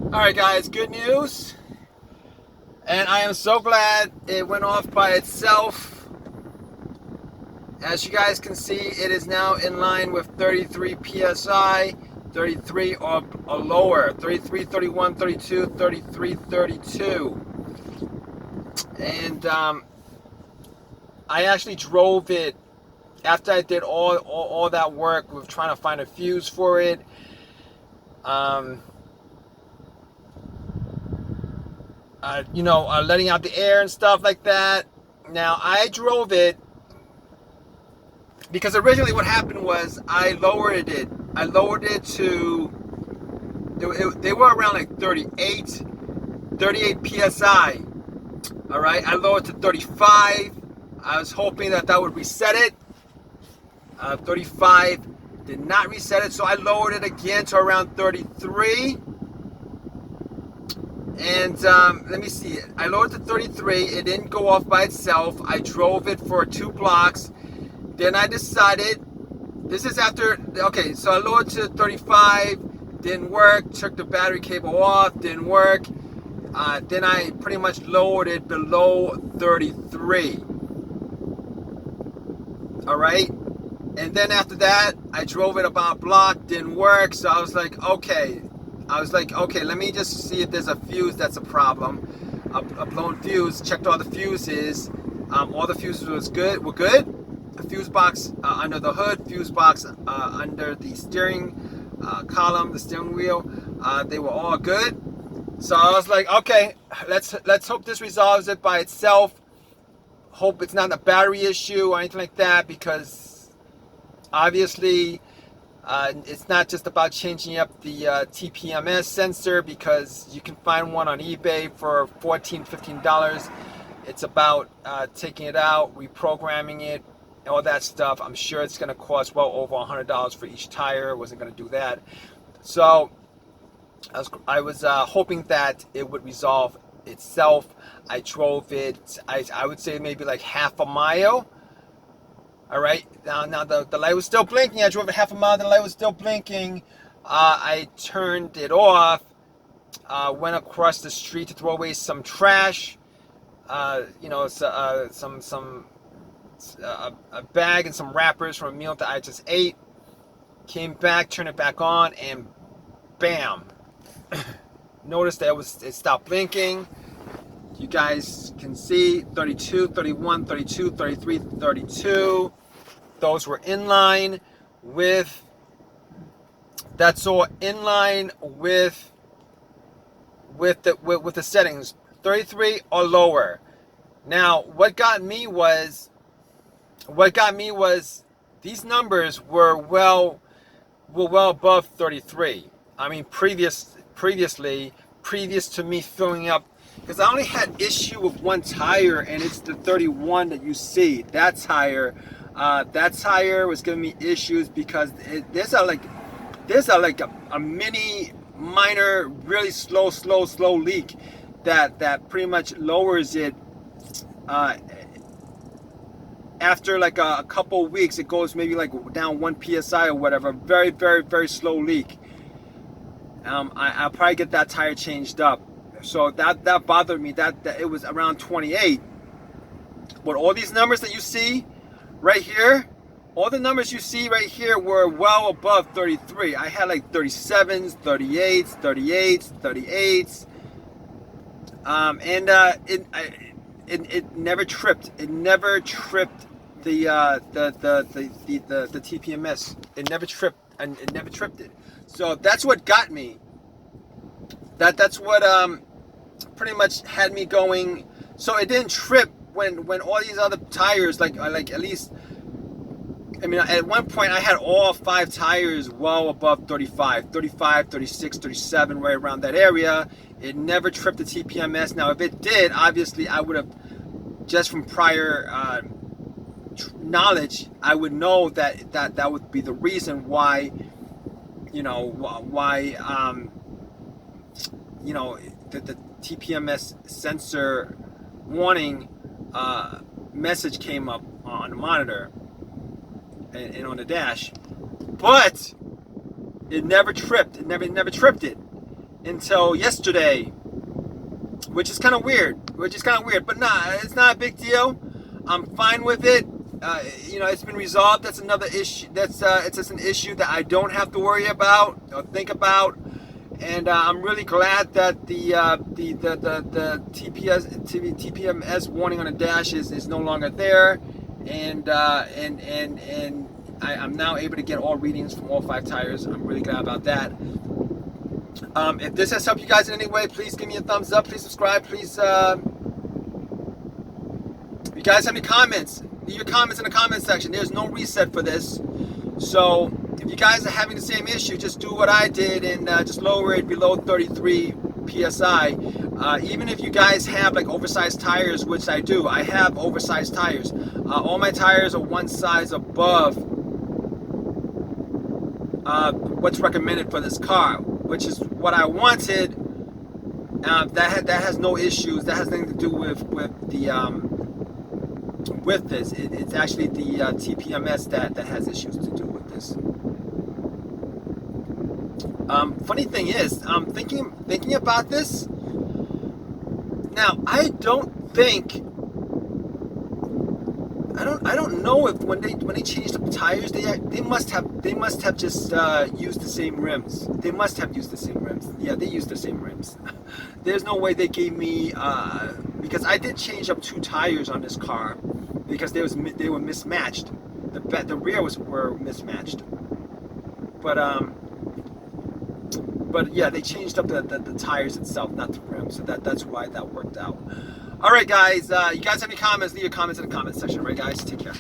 Alright guys, good news. And I am so glad it went off by itself. As you guys can see, it is now in line with 33 PSI, 33 or lower, 33, 31, 32, 33, 32. And I actually drove it after I did all that work with trying to find a fuse for it. Letting out the air and stuff like that. Now, I drove it because originally what happened was I lowered it. I lowered it to, they were around like 38 PSI. All right, I lowered to 35. I was hoping that would reset it. 35 did not reset it, so I lowered it again to around 33. And let me see. I lowered to 33. It didn't go off by itself. I drove it for 2 blocks. Then I decided, this is after, okay, so I lowered to 35. Didn't work. Took the battery cable off. Didn't work. Then I pretty much lowered it below 33. All right. And then after that, I drove it about a block. Didn't work. So I was like, okay, let me just see if there's a fuse that's a problem. A blown fuse. Checked all the fuses. All the fuses were good. A fuse box under the hood, fuse box under the steering column, the steering wheel. They were all good. So I was like, okay, let's hope this resolves it by itself. Hope it's not a battery issue or anything like that, because obviously it's not just about changing up the TPMS sensor, because you can find one on eBay for $14-15. It's about taking it out, reprogramming it, all that stuff. I'm sure it's going to cost well over $100 for each tire. Wasn't going to do that. So I was hoping that it would resolve itself. I drove it, I would say maybe like half a mile. All right, now the light was still blinking. I drove it half a mile, the light was still blinking. I turned it off, went across the street to throw away some trash, a bag and some wrappers from a meal that I just ate. Came back, turned it back on, and bam. Noticed that it stopped blinking. You guys can see 32, 31, 32, 33, 32. Those were in line with, that's all in line with the settings, 33 or lower. Now, what got me was these numbers were well above 33. I mean, previous to me filling up, because I only had issue with one tire, and it's the 31 that you see. That tire was giving me issues because there's a mini minor, really slow leak that pretty much lowers it. After like a couple of weeks, it goes maybe like down 1 PSI or whatever. Very, very, very slow leak. I'll probably get that tire changed up. So that bothered me, that it was around 28. But all these numbers that you see right here, all the numbers you see right here were well above 33. I had like 37s, 38s, 38s. It never tripped. It never tripped the TPMS. It never tripped, and it never tripped it. So that's what got me. That's what pretty much had me going. So it didn't trip when all these other tires, like at least, I mean, at one point I had all 5 tires well above 35, 36, 37, right around that area. It never tripped the TPMS. Now, if it did, obviously I would have, just from prior knowledge, I would know that would be the reason why, the TPMS sensor warning message came up on the monitor and on the dash, but it never tripped. It never tripped it. until yesterday, which is kind of weird. But nah, it's not a big deal. I'm fine with it. You know, it's been resolved. That's another issue. It's just an issue that I don't have to worry about or think about. And I'm really glad that the TPMS warning on the dash is no longer there, and I'm now able to get all readings from all 5 tires. I'm really glad about that. If this has helped you guys in any way, please give me a thumbs up. Please subscribe. Please, if you guys have any comments, leave your comments in the comment section. There's no reset for this, so if you guys are having the same issue, just do what I did and just lower it below 33 psi. Even if you guys have like oversized tires, which I do, I have oversized tires. All my tires are one size above what's recommended for this car, which is what I wanted. That has no issues. That has nothing to do with this. It's actually the TPMS that has issues to do with this. Funny thing is, thinking about this. Now, I don't know if when they changed the tires, they must have just used the same rims. They must have used the same rims. Yeah, they used the same rims. There's no way they gave me because I did change up 2 tires on this car because they were mismatched. The rear were mismatched. But yeah, they changed up the tires itself, not the rim. So that's why that worked out. All right, guys. You guys have any comments? Leave your comments in the comment section. All right, guys. Take care.